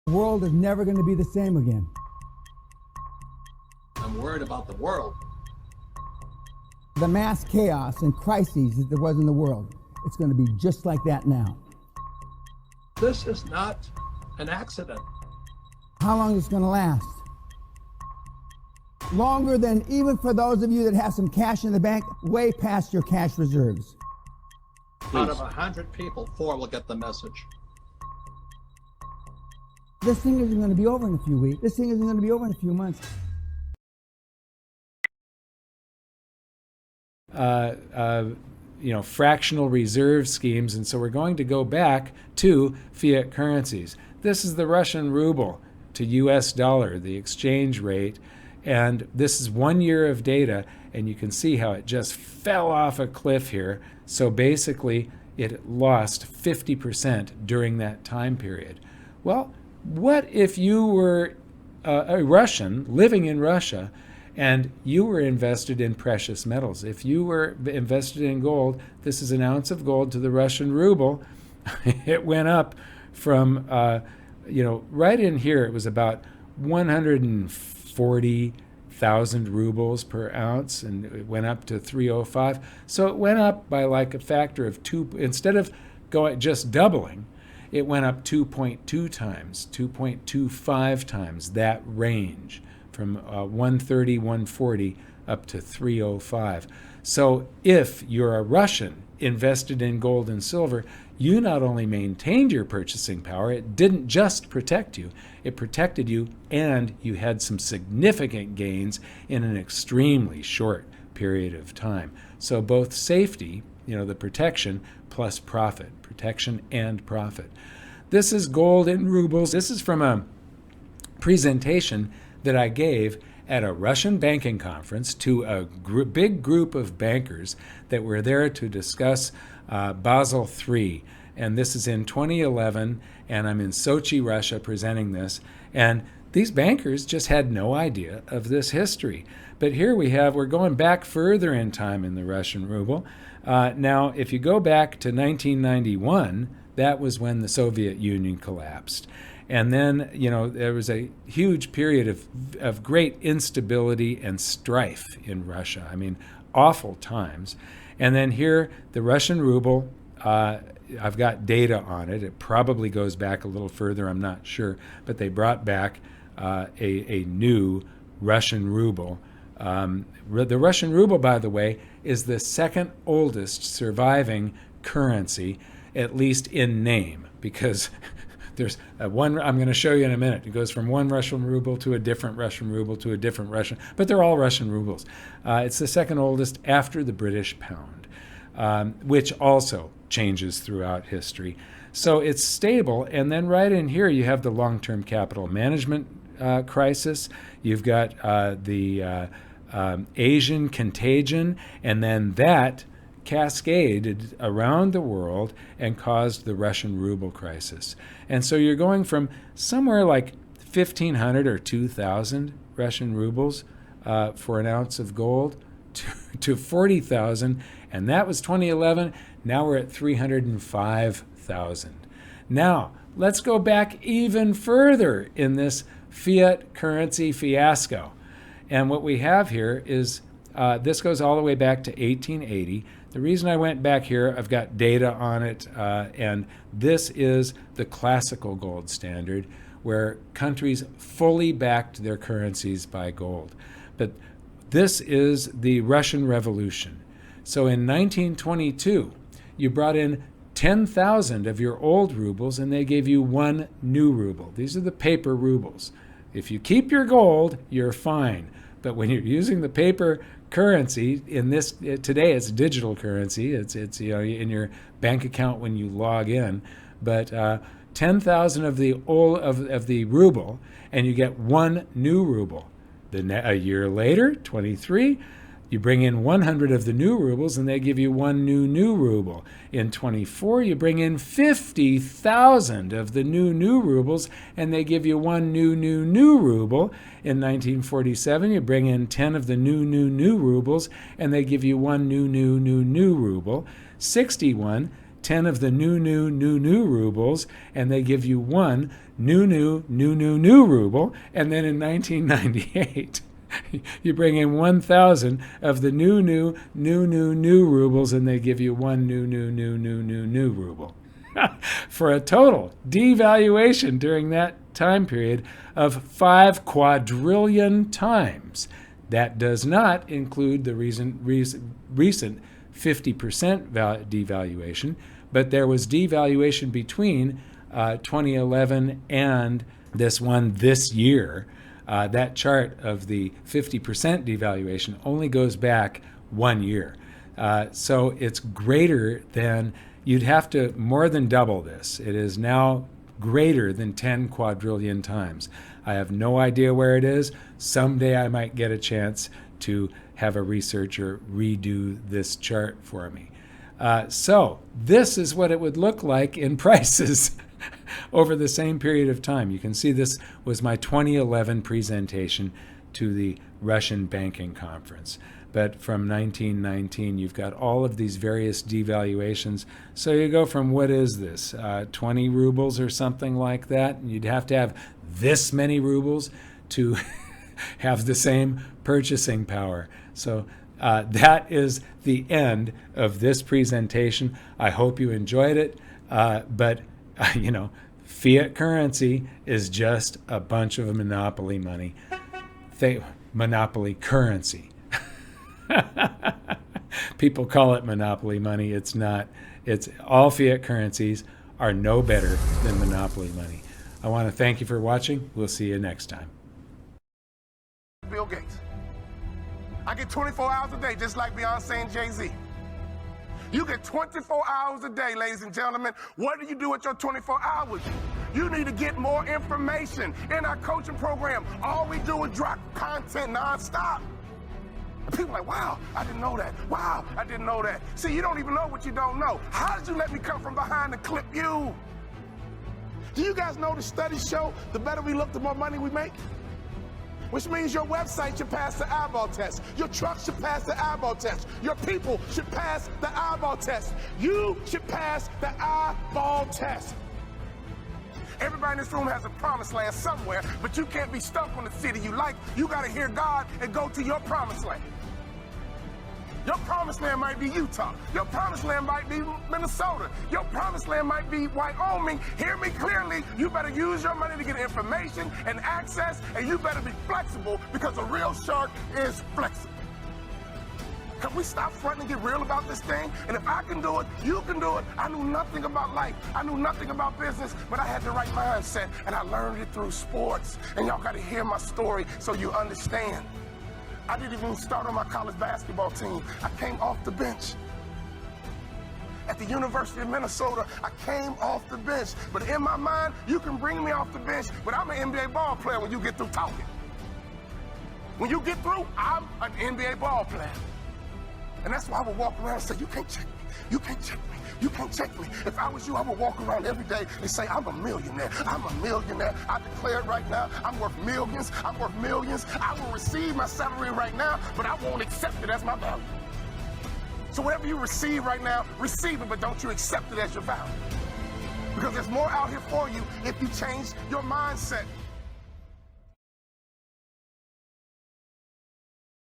The world is never going to be the same again. I'm worried about the world. The mass chaos and crises that there was in the world, it's going to be just like that now. This is not an accident. How long is it going to last? Longer than even for those of you that have some cash in the bank, way past your cash reserves. Out of 100 people, 4 will get the message. This thing isn't going to be over in a few weeks. This thing isn't going to be over in a few months. Fractional reserve schemes. And so we're going to go back to fiat currencies. This is the Russian ruble to US dollar, the exchange rate. And this is 1 year of data, and you can see how it just fell off a cliff here. So basically, it lost 50% during that time period. Well, what if you were a Russian living in Russia and you were invested in precious metals? If you were invested in gold, this is an ounce of gold to the Russian ruble. It went up from, right in here, it was about 140,000 rubles per ounce, and it went up to 305. So it went up by like a factor of 2. Instead of just doubling, it went up 2.2 times, 2.25 times that range, from 130, 140 up to 305. So if you're a Russian invested in gold and silver, you not only maintained your purchasing power, it didn't just protect you, it protected you, and you had some significant gains in an extremely short period of time. So both safety, the protection, plus profit, protection and profit. This is gold in rubles. This is from a presentation that I gave at a Russian banking conference to a big group of bankers that were there to discuss Basel III. And this is in 2011, and I'm in Sochi, Russia, presenting this. And these bankers just had no idea of this history. But here we're going back further in time in the Russian ruble. Now, if you go back to 1991, that was when the Soviet Union collapsed. And then, there was a huge period of great instability and strife in Russia. I mean, awful times. And then here, the Russian ruble, I've got data on it. It probably goes back a little further, I'm not sure. But they brought back a new Russian ruble. The Russian ruble, by the way, is the second oldest surviving currency, at least in name, because there's one I'm going to show you in a minute. It goes from one Russian ruble to a different Russian ruble to a different Russian, but they're all Russian rubles. It's the second oldest after the British pound, which also changes throughout history. So it's stable, and then right in here you have the long-term capital management crisis. You've got the Asian contagion, and then that cascaded around the world and caused the Russian ruble crisis. And so you're going from somewhere like 1,500 or 2,000 Russian rubles for an ounce of gold to 40,000, and that was 2011. Now we're at 305,000. Now, let's go back even further in this fiat currency fiasco. And what we have here is, this goes all the way back to 1880. The reason I went back here, I've got data on it, and this is the classical gold standard, where countries fully backed their currencies by gold. But this is the Russian Revolution. So in 1922, you brought in 10,000 of your old rubles, and they gave you one new ruble. These are the paper rubles. If you keep your gold, you're fine. But when you're using the paper currency, today it's digital currency. It's in your bank account when you log in. But 10,000 of the ruble, and you get one new ruble. A year later, 23, you bring in 100 of the new rubles, and they give you one new ruble. In 24, you bring in 50,000 of the new rubles, and they give you one new ruble. In 1947, you bring in 10 of the new rubles, and they give you one new ruble. 61, 10 of the new rubles, and they give you one new ruble. And then in 1998, you bring in 1,000 of the new rubles, and they give you one new ruble. For a total devaluation during that time period of 5 quadrillion times. That does not include the recent 50% devaluation, but there was devaluation between 2011 and this year. That chart of the 50% devaluation only goes back 1 year. So it's greater than, you'd have to more than double this. It is now greater than 10 quadrillion times. I have no idea where it is. Someday I might get a chance to have a researcher redo this chart for me. So this is what it would look like in prices over the same period of time. You can see this was my 2011 presentation to the Russian banking conference. But from 1919, you've got all of these various devaluations. So you go from, what is this, 20 rubles or something like that? And you'd have to have this many rubles to have the same purchasing power. So that is the end of this presentation. I hope you enjoyed it. But fiat currency is just a bunch of monopoly money. Monopoly currency. People call it monopoly money. It's not. It's all fiat currencies are no better than monopoly money. I want to thank you for watching. We'll see you next time. Bill Gates. I get 24 hours a day, just like Beyonce and Jay-Z. You get 24 hours a day, ladies and gentlemen. What do you do with your 24 hours? You need to get more information. In our coaching program, all we do is drop content nonstop. And people are like, wow, I didn't know that. Wow, I didn't know that. See, you don't even know what you don't know. How did you let me come from behind and clip you? Do you guys know the studies show the better we look, the more money we make? Which means your website should pass the eyeball test. Your truck should pass the eyeball test. Your people should pass the eyeball test. You should pass the eyeball test. Everybody in this room has a promised land somewhere, but you can't be stuck on the city you like. You got to hear God and go to your promised land. Your promised land might be Utah. Your promised land might be Minnesota. Your promised land might be Wyoming. Hear me clearly. You better use your money to get information and access, and you better be flexible, because a real shark is flexible. Can we stop fronting and get real about this thing? And if I can do it, you can do it. I knew nothing about life. I knew nothing about business, but I had the right mindset, and I learned it through sports. And y'all got to hear my story so you understand. I didn't even start on my college basketball team. I came off the bench. At the University of Minnesota, I came off the bench. But in my mind, you can bring me off the bench, but I'm an NBA ball player when you get through talking. When you get through, I'm an NBA ball player. And that's why I would walk around and say, you can't check me. You can't check me. You can't check me. If I was you, I would walk around every day and say, I'm a millionaire. I'm a millionaire. I declare it right now. I'm worth millions. I'm worth millions. I will receive my salary right now, but I won't accept it as my value. So whatever you receive right now, receive it, but don't you accept it as your value. Because there's more out here for you if you change your mindset.